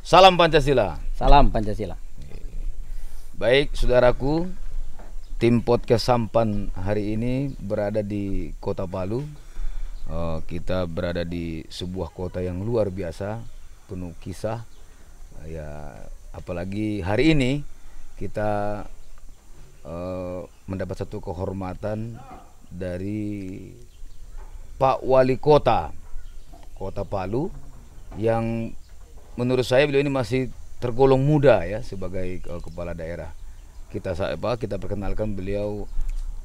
Salam Pancasila. Salam Pancasila. Baik, saudaraku, tim podcast Sampan hari ini berada di Kota Palu. Kita berada di sebuah kota yang luar biasa, penuh kisah. Ya, apalagi hari ini kita mendapat satu kehormatan dari Pak Wali Kota Palu, yang menurut saya beliau ini masih tergolong muda ya sebagai kepala daerah. Kita perkenalkan beliau,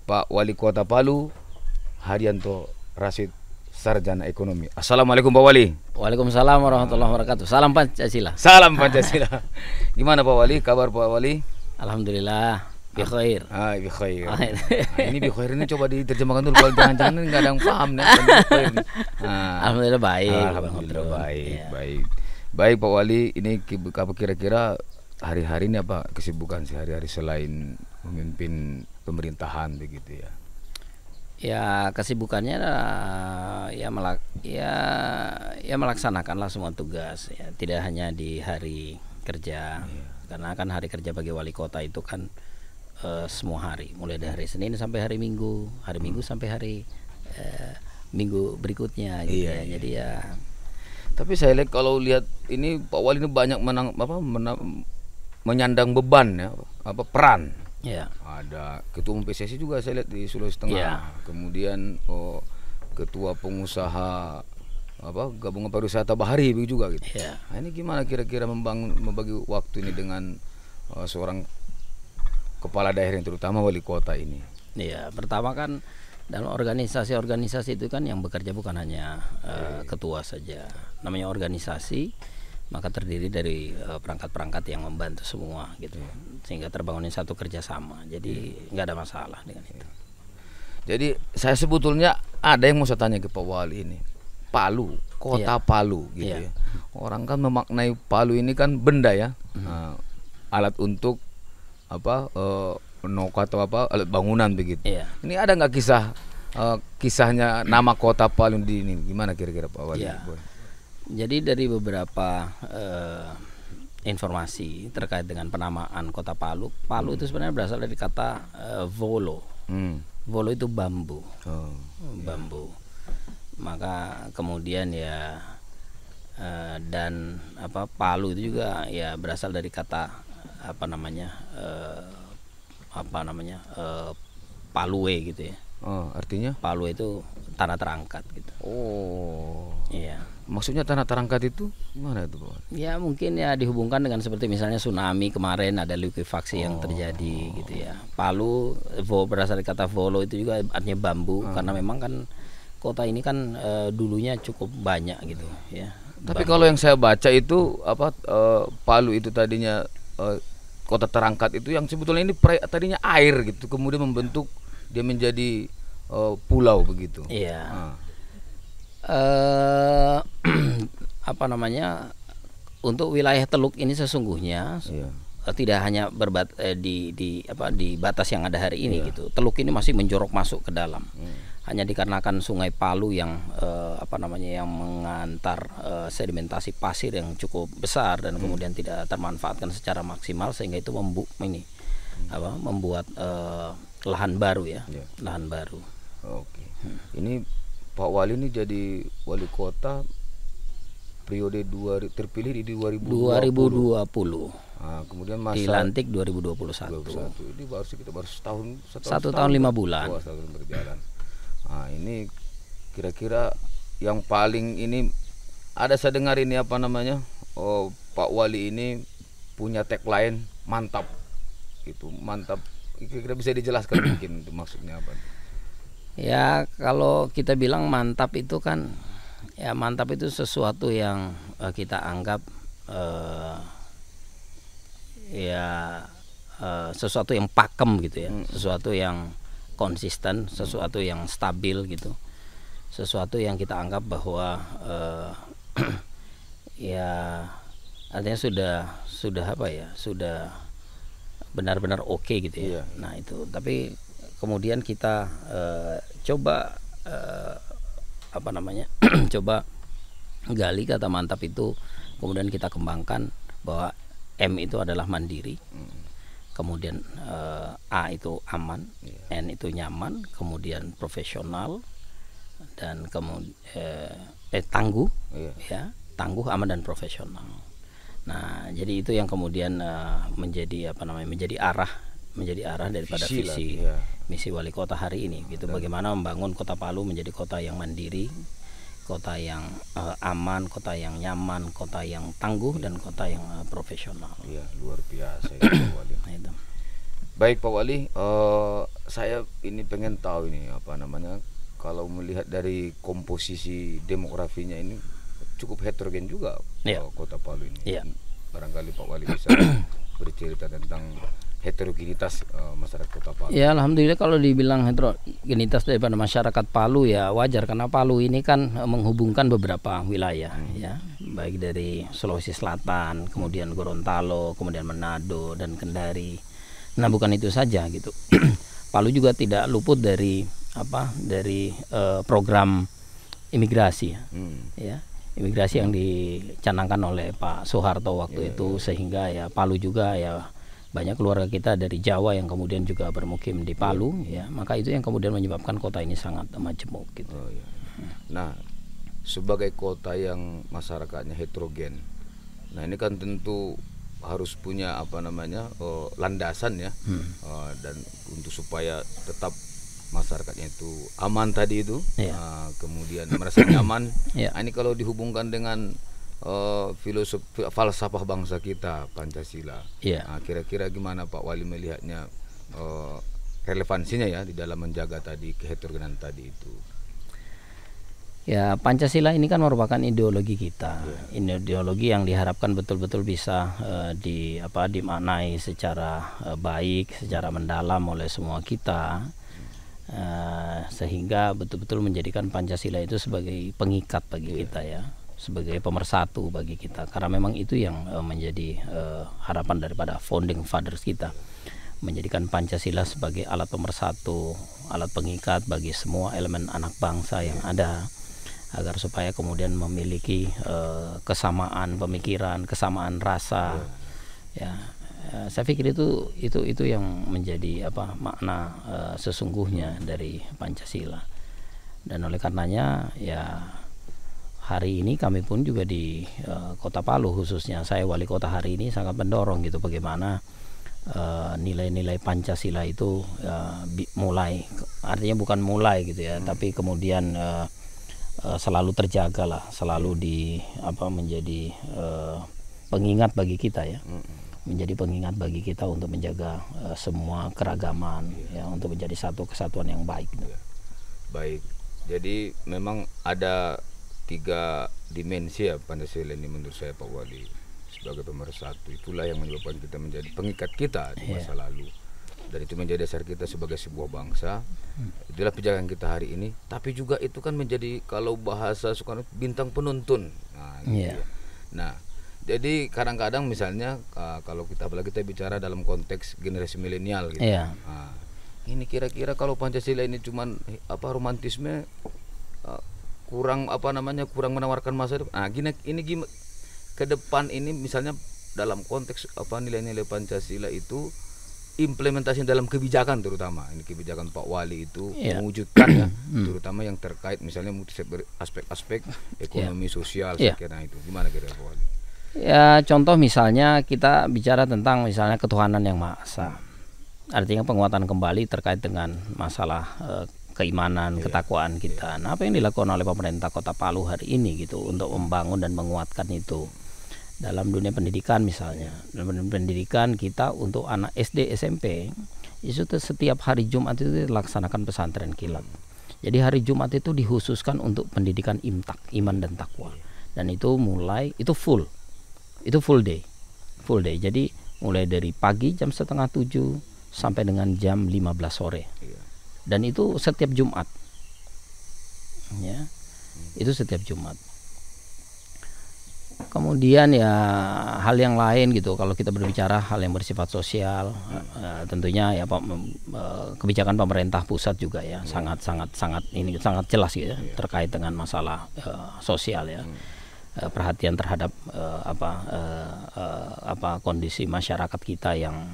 Pak Wali Kota Palu Haryanto Rasid, Sarjana Ekonomi. Assalamualaikum Pak Wali. Waalaikumsalam warahmatullahi wabarakatuh. Salam Pancasila. Salam Pancasila. Gimana Pak Wali? Kabar Pak Wali? Alhamdulillah, bi khair. Bi khair. Ini bi khair ini coba diterjemahkan dulu, kalau jangan-jangan nggak ada yang paham nih. Alhamdulillah baik. Alhamdulillah baik, ya. Baik Pak Wali, ini apa kira-kira hari-hari ini apa kesibukan sehari-hari selain memimpin pemerintahan begitu ya? Ya, kesibukannya melaksanakanlah semua tugas ya, tidak hanya di hari kerja. Karena kan hari kerja bagi wali kota itu kan semua hari, mulai dari hari Senin sampai hari Minggu, sampai hari Minggu berikutnya gitu ya. Jadi ya, tapi saya lihat, kalau lihat ini Pak Wali ini banyak menyandang beban ya, peran. Ya. Ada ketua umum PSSI juga saya lihat di Sulawesi Tengah. Ya. Kemudian ketua pengusaha gabungan pariwisata Bahari begitu juga gitu. Ya. Nah, ini gimana kira-kira membagi waktu ini dengan seorang kepala daerah yang terutama wali kota ini? Ya, pertama kan dalam organisasi itu kan yang bekerja bukan hanya ketua saja. Namanya organisasi, maka terdiri dari perangkat-perangkat yang membantu semua gitu, sehingga terbangunin satu kerjasama. Jadi nggak ada masalah dengan itu. Jadi saya sebetulnya ada yang mau saya tanya ke Pak Wali ini. Palu, kota Palu gitu ya. Orang kan memaknai Palu ini kan benda ya, alat untuk noka atau alat bangunan begitu. Ini ada nggak kisahnya nama kota Palu di ini, gimana kira-kira Pak Wali? Jadi dari beberapa informasi terkait dengan penamaan kota Palu, itu sebenarnya berasal dari kata volo. Volo itu bambu, bambu. Maka kemudian dan Palu itu juga ya berasal dari kata palue gitu ya. Artinya? Palue itu tanah terangkat gitu. Iya. Maksudnya tanah terangkat itu gimana itu Pak? Ya mungkin ya dihubungkan dengan seperti misalnya tsunami kemarin, ada likuifaksi yang terjadi gitu ya. Palu berasal dari kata volo, itu juga artinya bambu, karena memang kan kota ini kan dulunya cukup banyak gitu ya. Tapi kalau yang saya baca itu Palu itu tadinya kota terangkat itu yang sebetulnya ini tadinya air gitu, kemudian membentuk dia menjadi pulau begitu. Iya. Untuk wilayah Teluk ini sesungguhnya tidak hanya di batas yang ada hari ini gitu. Teluk ini masih menjorok masuk ke dalam. Hanya dikarenakan Sungai Palu yang yang mengantar sedimentasi pasir yang cukup besar dan kemudian tidak termanfaatkan secara maksimal, sehingga itu membuat lahan baru ya. Lahan baru. Oke. Ini Pak Wali ini jadi wali kota periode terpilih di 2020. Kemudian masa dilantik 2021. Ini baru setahun. 1 tahun 5 bulan. Setahun berjalan. Ini kira-kira yang paling ini ada saya dengar ini Pak Wali ini punya tagline mantap. Itu mantap. Kira-kira bisa dijelaskan mungkin itu maksudnya apa? Ya, kalau kita bilang mantap itu kan, ya mantap itu sesuatu yang kita anggap sesuatu yang pakem gitu ya, sesuatu yang konsisten, sesuatu yang stabil gitu, sesuatu yang kita anggap bahwa ya artinya sudah benar-benar oke gitu ya. Nah itu, tapi kemudian kita coba coba gali kata mantap itu, kemudian kita kembangkan bahwa M itu adalah mandiri, kemudian A itu aman, N itu nyaman, kemudian profesional, dan kemudian tangguh, ya, tangguh, aman, dan profesional. Nah, jadi itu yang kemudian menjadi menjadi arah daripada visi misi wali kota hari ini, gitu. Bagaimana membangun Kota Palu menjadi kota yang mandiri, kota yang aman, kota yang nyaman, kota yang tangguh, dan kota yang profesional. Iya, luar biasa ya, Pak Wali. Itu. Baik Pak Wali, saya ini pengen tahu ini kalau melihat dari komposisi demografinya ini cukup heterogen juga Kota Palu ini. Barangkali Pak Wali bisa bercerita tentang heterogenitas masyarakat Kota Palu. Ya, alhamdulillah kalau dibilang heterogenitas daripada masyarakat Palu ya wajar, karena Palu ini kan menghubungkan beberapa wilayah, ya, baik dari Sulawesi Selatan, kemudian Gorontalo, kemudian Manado, dan Kendari. Nah, bukan itu saja gitu. Palu juga tidak luput dari program imigrasi, ya. Imigrasi yang dicanangkan oleh Pak Soeharto waktu itu, sehingga ya Palu juga ya banyak keluarga kita dari Jawa yang kemudian juga bermukim di Palu, ya, maka itu yang kemudian menyebabkan kota ini sangat majemuk gitu. Nah, sebagai kota yang masyarakatnya heterogen, nah ini kan tentu harus punya landasan ya, dan untuk supaya tetap masyarakatnya itu aman tadi itu, kemudian merasa nyaman. Ini kalau dihubungkan dengan filosofi falsafah bangsa kita Pancasila, kira-kira gimana Pak Wali melihatnya relevansinya ya di dalam menjaga tadi keheterogenan tadi itu? Ya, Pancasila ini kan merupakan ideologi kita, ideologi yang diharapkan betul-betul bisa dimaknai secara baik, secara mendalam oleh semua kita, sehingga betul-betul menjadikan Pancasila itu sebagai pengikat bagi kita, ya, sebagai pemersatu bagi kita, karena memang itu yang menjadi harapan daripada founding fathers kita, menjadikan Pancasila sebagai alat pemersatu, alat pengikat bagi semua elemen anak bangsa yang ada, agar supaya kemudian memiliki kesamaan pemikiran, kesamaan rasa, ya. Saya pikir itu yang menjadi makna sesungguhnya dari Pancasila. Dan oleh karenanya ya hari ini kami pun juga di Kota Palu, khususnya saya wali kota hari ini, sangat mendorong gitu bagaimana nilai-nilai Pancasila itu mulai, artinya bukan mulai gitu ya, tapi kemudian selalu terjaga lah, selalu menjadi pengingat bagi kita, ya, menjadi pengingat bagi kita untuk menjaga semua keragaman, ya, untuk menjadi satu kesatuan yang baik. Baik, jadi memang ada 3 dimensi ya Pancasila ini menurut saya Pak Wali, sebagai pemersatu. Itulah yang menyebabkan kita menjadi pengikat kita di masa lalu, dan itu menjadi dasar kita sebagai sebuah bangsa. Itulah pijakan kita hari ini, tapi juga itu kan menjadi, kalau bahasa Soekarno, bintang penuntun. Nah, jadi kadang-kadang misalnya kalau apalagi kita bicara dalam konteks generasi milenial gitu. Ini kira-kira kalau Pancasila ini cuman romantisme, kurang kurang menawarkan masa depan. Ini ke depan ini misalnya dalam konteks nilai-nilai Pancasila itu implementasi dalam kebijakan, terutama ini kebijakan Pak Wali itu mewujudkan ya, terutama yang terkait misalnya aspek-aspek ekonomi sosial, sekiranya itu gimana kira-kira Pak Wali? Ya, contoh misalnya kita bicara tentang misalnya ketuhanan yang Maha Esa, artinya penguatan kembali terkait dengan masalah keimanan, ketakwaan kita. Nah, apa yang dilakukan oleh pemerintah Kota Palu hari ini gitu untuk membangun dan menguatkan itu dalam dunia pendidikan misalnya. Dalam dunia pendidikan kita untuk anak SD, SMP itu setiap hari Jumat itu dilaksanakan pesantren kilat. Jadi hari Jumat itu dikhususkan untuk pendidikan imtak, iman dan takwa. Dan itu full day. Jadi mulai dari pagi jam 6:30 sampai dengan jam 15 sore. Dan itu setiap Jumat. Ya. Itu setiap Jumat. Kemudian ya hal yang lain gitu, kalau kita berbicara hal yang bersifat sosial, tentunya ya kebijakan pemerintah pusat juga ya sangat jelas gitu ya, terkait dengan masalah sosial ya. perhatian terhadap kondisi masyarakat kita yang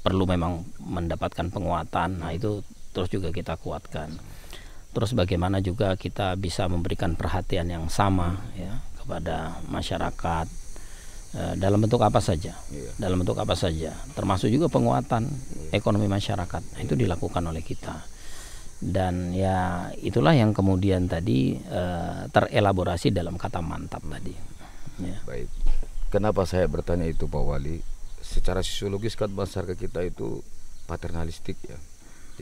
perlu memang mendapatkan penguatan. Nah, itu terus juga kita kuatkan. Terus bagaimana juga kita bisa memberikan perhatian yang sama ya kepada masyarakat dalam bentuk apa saja, termasuk juga penguatan ekonomi masyarakat. Nah, itu dilakukan oleh kita. Dan ya itulah yang kemudian tadi terelaborasi dalam kata mantap tadi. Ya. Baik. Kenapa saya bertanya itu Pak Wali? Secara sosiologis kan masyarakat kita itu paternalistik ya.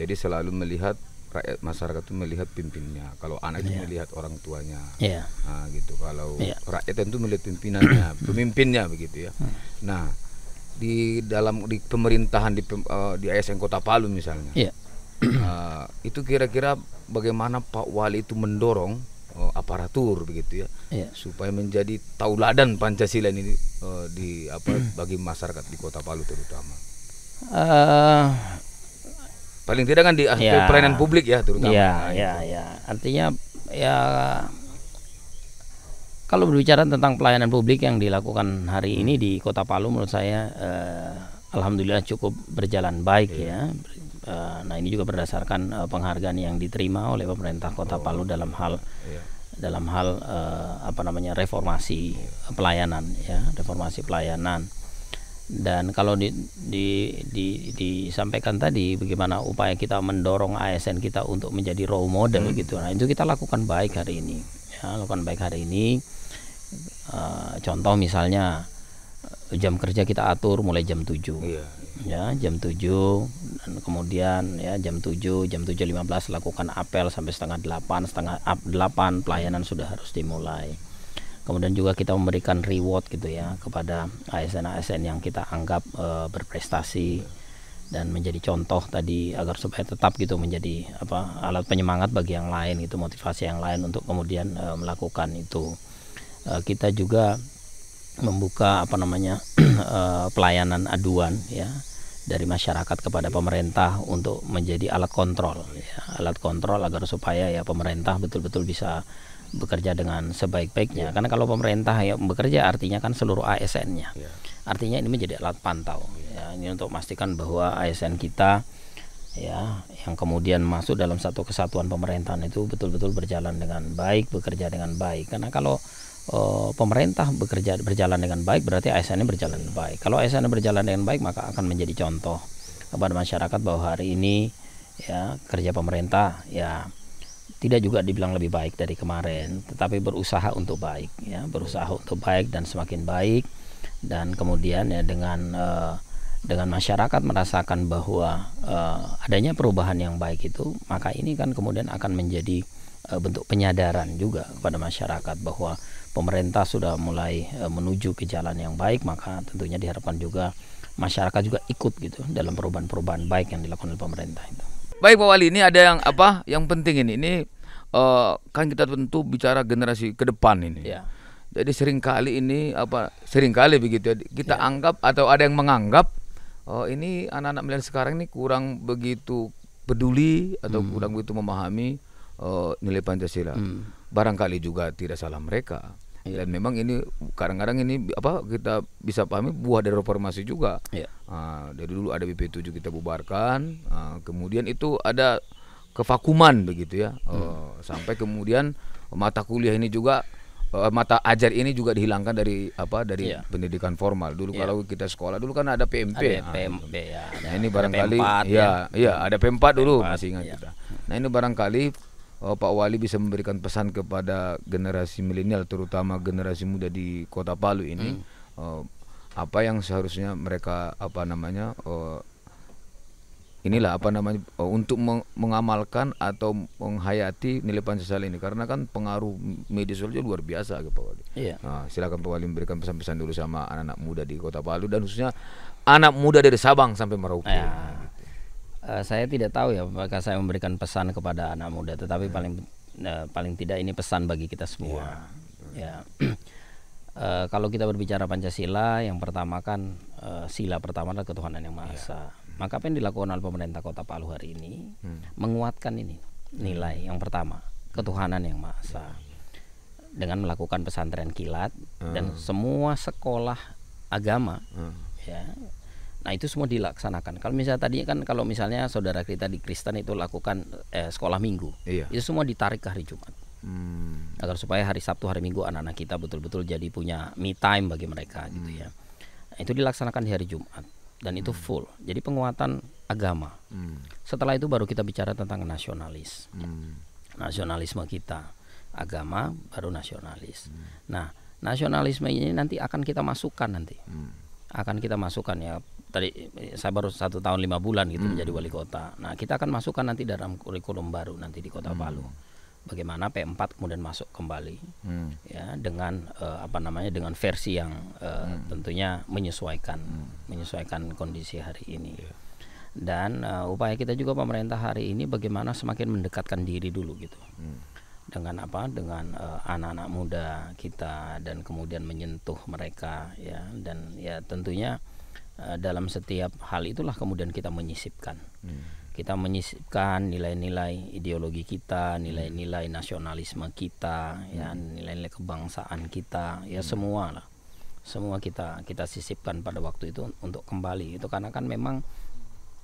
Jadi selalu melihat rakyat masyarakat itu melihat pimpinnya. Kalau anak itu melihat orang tuanya. Nah, gitu. Kalau rakyat itu melihat pimpinannya, pemimpinnya begitu ya. Nah, di pemerintahan di ASN Kota Palu misalnya. Itu kira-kira bagaimana Pak Wali itu mendorong aparatur begitu ya, supaya menjadi tauladan Pancasila ini bagi masyarakat di Kota Palu terutama. Paling tidak kan di aspek pelayanan publik ya terutama. Artinya ya kalau berbicara tentang pelayanan publik yang dilakukan hari ini di Kota Palu, menurut saya alhamdulillah cukup berjalan baik ya. Nah, ini juga berdasarkan penghargaan yang diterima oleh pemerintah Kota Palu dalam hal reformasi pelayanan ya, reformasi pelayanan. Dan kalau disampaikan tadi bagaimana upaya kita mendorong ASN kita untuk menjadi role model gitu. Nah, itu kita lakukan baik hari ini. Ya, contoh misalnya jam kerja kita atur mulai jam 7. Ya, jam 7 dan kemudian ya jam 7:15 lakukan apel sampai setengah 8 pelayanan sudah harus dimulai. Kemudian juga kita memberikan reward gitu ya kepada ASN-ASN yang kita anggap berprestasi dan menjadi contoh tadi agar supaya tetap gitu menjadi alat penyemangat bagi yang lain, itu motivasi yang lain untuk kemudian melakukan itu. Kita juga membuka pelayanan aduan ya dari masyarakat kepada pemerintah untuk menjadi alat kontrol agar supaya ya pemerintah betul-betul bisa bekerja dengan sebaik-baiknya. Karena kalau pemerintah yang bekerja artinya kan seluruh ASN-nya. Artinya ini menjadi alat pantau. Ya, ini untuk memastikan bahwa ASN kita ya yang kemudian masuk dalam satu kesatuan pemerintahan itu betul-betul berjalan dengan baik, bekerja dengan baik. Karena kalau pemerintah berjalan dengan baik berarti ASN-nya berjalan dengan baik. Kalau ASN-nya berjalan dengan baik maka akan menjadi contoh kepada masyarakat bahwa hari ini ya kerja pemerintah ya tidak juga dibilang lebih baik dari kemarin, tetapi berusaha untuk baik ya, dan semakin baik. Dan kemudian ya dengan masyarakat merasakan bahwa adanya perubahan yang baik itu, maka ini kan kemudian akan menjadi bentuk penyadaran juga kepada masyarakat bahwa pemerintah sudah mulai menuju ke jalan yang baik, maka tentunya diharapkan juga masyarakat juga ikut gitu dalam perubahan-perubahan baik yang dilakukan oleh pemerintah itu. Baik Pak Wali, ini ada yang penting ini. Ini kan kita tentu bicara generasi ke depan ini. Ya. Jadi seringkali begitu ya, kita anggap atau ada yang menganggap ini anak-anak milenial sekarang ini kurang begitu peduli atau kurang begitu memahami nilai Pancasila. Barangkali juga tidak salah mereka. Dan memang ini kadang-kadang ini kita bisa pahami buah dari reformasi juga. Dari dulu ada BP 7 kita bubarkan, kemudian itu ada kevakuman begitu ya, sampai kemudian mata kuliah ini juga mata ajar ini juga dihilangkan dari pendidikan formal. Dulu kalau kita sekolah dulu kan ada PMP. Nah, ini barangkali ada P4 dulu masih ingat kita. Nah, ini barangkali Pak Wali bisa memberikan pesan kepada generasi milenial, terutama generasi muda di Kota Palu ini, apa yang seharusnya mereka untuk mengamalkan atau menghayati nilai Pancasila ini, karena kan pengaruh media sosial luar biasa Pak Wali. Nah, silakan Pak Wali memberikan pesan-pesan dulu sama anak-anak muda di Kota Palu dan khususnya anak muda dari Sabang sampai Merauke. Saya tidak tahu ya apakah saya memberikan pesan kepada anak muda, tetapi paling tidak ini pesan bagi kita semua. Kalau kita berbicara Pancasila, yang pertama kan sila pertama adalah ketuhanan yang Maha Esa. Maka apa yang dilakukan oleh pemerintah Kota Palu hari ini menguatkan ini nilai yang pertama, ketuhanan yang Maha Esa. dengan melakukan pesantren kilat dan semua sekolah agama ya. Nah itu semua dilaksanakan. Kalau misalnya tadi kan kalau misalnya saudara kita di Kristen itu lakukan sekolah minggu, itu semua ditarik ke hari Jumat. Agar supaya hari Sabtu hari Minggu anak-anak kita betul-betul jadi punya me time bagi mereka gitu ya. Nah, itu dilaksanakan di hari Jumat dan itu full. Jadi penguatan agama. Setelah itu baru kita bicara tentang nasionalis. Nasionalisme kita, agama baru nasionalis. Nah, nasionalisme ini nanti akan kita masukkan nanti. Akan kita masukkan ya. Tadi saya baru 1 tahun 5 bulan gitu menjadi wali kota. Nah, kita akan masukkan nanti dalam kurikulum baru nanti di Kota Palu. Bagaimana P4 kemudian masuk kembali ya dengan dengan versi yang tentunya menyesuaikan kondisi hari ini. Dan upaya kita juga pemerintah hari ini bagaimana semakin mendekatkan diri dulu gitu. Dengan anak-anak muda kita dan kemudian menyentuh mereka ya, dan ya tentunya dalam setiap hal itulah kemudian kita menyisipkan. Kita menyisipkan nilai-nilai ideologi kita, nilai-nilai nasionalisme kita, ya nilai-nilai kebangsaan kita, ya semua lah, semua kita sisipkan pada waktu itu untuk kembali itu karena kan memang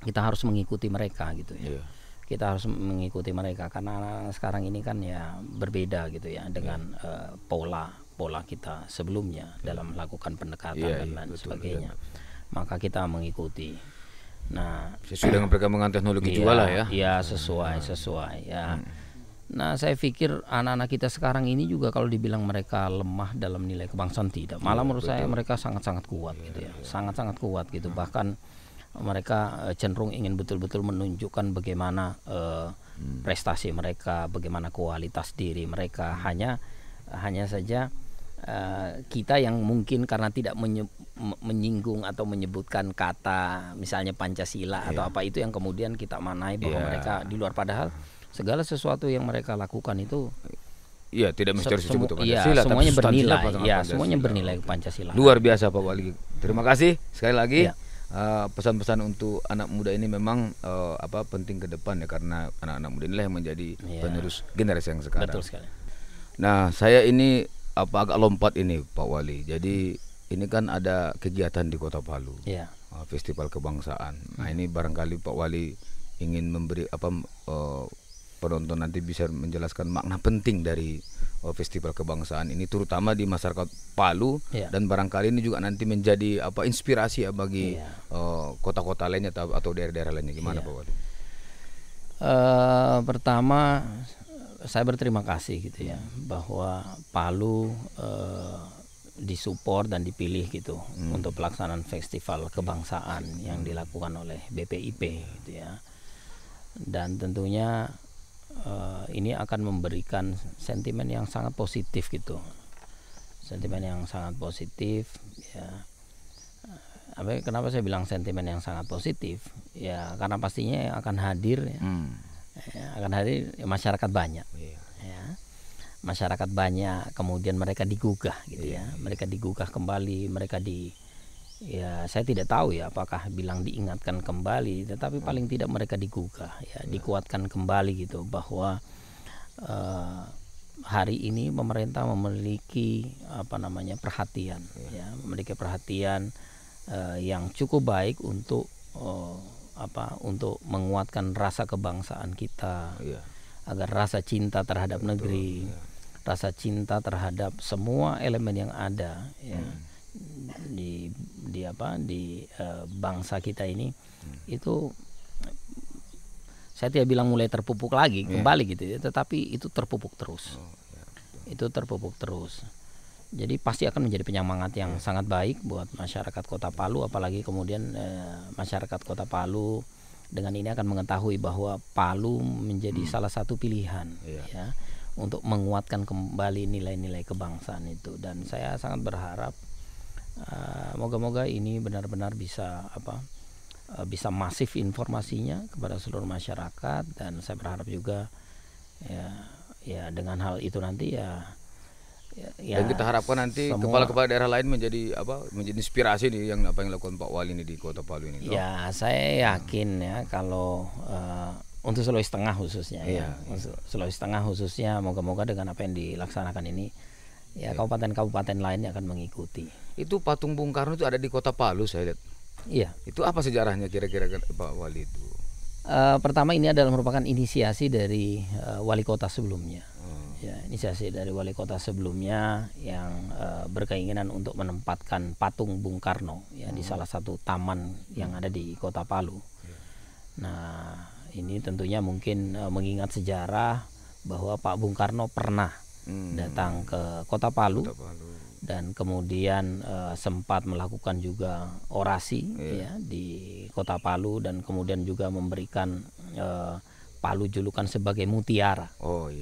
kita harus mengikuti mereka gitu ya. Kita harus mengikuti mereka karena sekarang ini kan ya berbeda gitu ya dengan pola kita sebelumnya dalam melakukan pendekatan dan lain sebagainya. Maka kita mengikuti. Nah, sesuai dengan perkembangan teknologi juga lah ya. Iya, sesuai ya. Nah, saya pikir anak-anak kita sekarang ini juga kalau dibilang mereka lemah dalam nilai kebangsaan tidak. Malah menurut saya mereka sangat-sangat kuat gitu ya. Sangat-sangat kuat gitu. Bahkan mereka cenderung ingin betul-betul menunjukkan bagaimana prestasi mereka, bagaimana kualitas diri mereka. Hanya saja kita yang mungkin karena tidak menyinggung atau menyebutkan kata misalnya Pancasila atau apa itu yang kemudian kita manai bahwa mereka di luar, padahal segala sesuatu yang mereka lakukan itu tidak mesti harus disebut Pancasila, semuanya bernilai, semuanya bernilai Pancasila. Luar biasa Pak Wali. Terima kasih sekali lagi. Pesan-pesan untuk anak muda ini memang penting ke depan ya, karena anak-anak muda inilah yang menjadi penerus generasi yang sekarang. Betul sekali. Nah, saya ini agak lompat ini Pak Wali. Jadi ini kan ada kegiatan di Kota Palu, festival kebangsaan. Nah ini barangkali Pak Wali ingin memberi penonton nanti bisa menjelaskan makna penting dari festival kebangsaan ini, terutama di masyarakat Palu dan barangkali ini juga nanti menjadi inspirasi ya bagi kota-kota lainnya atau daerah-daerah lainnya. Gimana Pak Wali? Pertama saya berterima kasih gitu ya bahwa Palu disupport dan dipilih gitu untuk pelaksanaan festival kebangsaan yang dilakukan oleh BPIP gitu ya. Dan tentunya ini akan memberikan sentimen yang sangat positif gitu. Sentimen yang sangat positif ya. Kenapa saya bilang sentimen yang sangat positif? Ya karena pastinya yang akan hadir akan hadir masyarakat banyak. Ya. Masyarakat banyak, kemudian mereka digugah gitu ya. Mereka digugah kembali, saya tidak tahu ya apakah bilang diingatkan kembali, tetapi paling tidak mereka digugah ya, dikuatkan kembali gitu bahwa hari ini pemerintah memiliki perhatian ya, memiliki perhatian yang cukup baik untuk untuk menguatkan rasa kebangsaan kita, agar rasa cinta terhadap negeri, rasa cinta terhadap semua elemen yang ada ya di bangsa kita ini itu saya tidak bilang mulai terpupuk lagi kembali gitu ya, tetapi itu terpupuk terus. Itu terpupuk terus. Jadi pasti akan menjadi penyemangat yang sangat baik buat masyarakat Kota Palu, apalagi kemudian masyarakat Kota Palu dengan ini akan mengetahui bahwa Palu menjadi salah satu pilihan ya untuk menguatkan kembali nilai-nilai kebangsaan itu. Dan saya sangat berharap moga-moga ini benar-benar bisa bisa masif informasinya kepada seluruh masyarakat, dan saya berharap juga ya dengan hal itu nanti dan kita harapkan nanti kepala-kepala daerah lain menjadi inspirasi nih yang dilakukan Pak Wali ini di Kota Palu ini. Ya, saya yakin ya kalau untuk Sulawesi Tengah khususnya Sulawesi Tengah khususnya moga-moga dengan apa yang dilaksanakan ini ya kabupaten-kabupaten lainnya akan mengikuti. Itu patung Bung Karno itu ada di Kota Palu saya lihat. Iya. Itu apa sejarahnya kira-kira Pak Wali itu? Pertama ini adalah merupakan inisiasi dari wali kota sebelumnya. Ya, inisiasi dari wali kota sebelumnya yang berkeinginan untuk menempatkan patung Bung Karno ya di salah satu taman yang ada di Kota Palu. Nah, ini tentunya mungkin mengingat sejarah bahwa Pak Bung Karno pernah datang ke Kota Palu. Dan kemudian sempat melakukan juga orasi ya di Kota Palu, dan kemudian juga memberikan Palu julukan sebagai mutiara.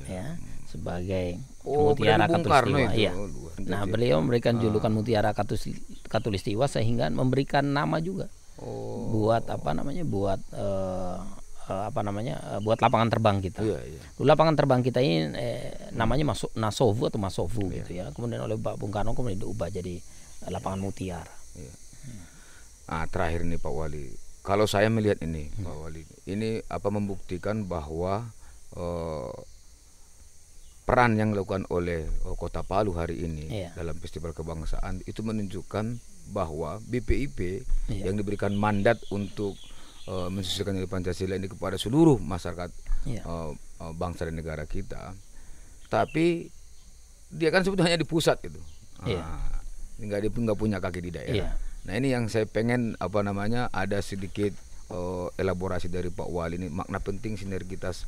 Ya, sebagai mutiara Katulistiwa. Ya. Nah, beliau memberikan julukan mutiara Katulistiwa sehingga memberikan nama juga buat buat lapangan terbang kita. Dulu lapangan terbang kita ini namanya Nasovu atau Masovu gitu ya. Kemudian oleh Pak Bung Karno kemudian diubah jadi lapangan mutiara. Nah, terakhir nih Pak Wali, kalau saya melihat ini Pak Wali, ini membuktikan bahwa peran yang dilakukan oleh Kota Palu hari ini dalam festival kebangsaan itu menunjukkan bahwa BPIP yang diberikan mandat untuk mensukseskan nilai Pancasila ini kepada seluruh masyarakat bangsa dan negara kita, tapi dia kan sebetulnya hanya di pusat itu, nggak punya kaki di daerah. Nah, ini yang saya pengen ada sedikit elaborasi dari Pak Wali ini, makna penting sinergitas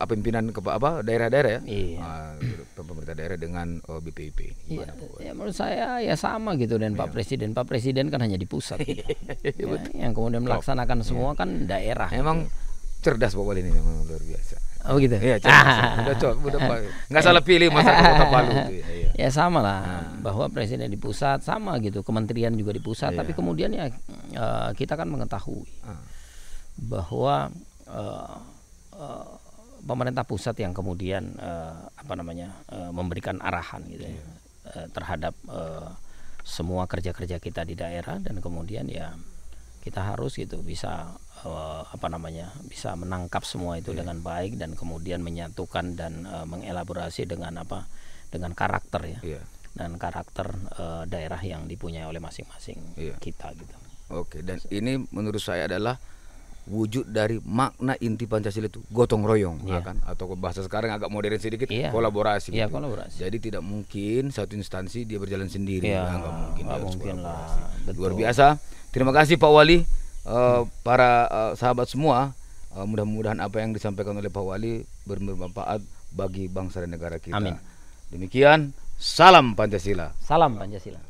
pimpinan daerah-daerah pemerintah daerah dengan BPIP. Ya, menurut saya ya sama gitu dan Pak Presiden. Pak Presiden kan hanya di pusat gitu. Yang kemudian melaksanakan semua kan daerah. Emang cerdas Pak Wali ini, memang luar biasa. Oh gitu. Iya, udah nggak salah pilih masyarakat Kota Palu itu. Ya sama lah, bahwa presiden di pusat sama gitu, kementerian juga di pusat, tapi kemudian ya kita kan mengetahui bahwa pemerintah pusat yang kemudian memberikan arahan gitu ya, terhadap semua kerja-kerja kita di daerah, dan kemudian ya kita harus gitu bisa bisa menangkap semua itu dengan baik, dan kemudian menyatukan dan mengelaborasi dengan karakter dan karakter daerah yang dipunyai oleh masing-masing kita gitu. Oke, dan ini menurut saya adalah wujud dari makna inti Pancasila itu gotong royong, kan? Atau bahasa sekarang agak modern sedikit, kolaborasi. Gitu. Kolaborasi. Jadi tidak mungkin satu instansi dia berjalan sendiri, nggak mungkin. Nggak mungkin lah. Luar biasa. Terima kasih Pak Wali, para sahabat semua. Mudah-mudahan apa yang disampaikan oleh Pak Wali bermanfaat bagi bangsa dan negara kita. Amin. Demikian, salam Pancasila. Salam Pancasila.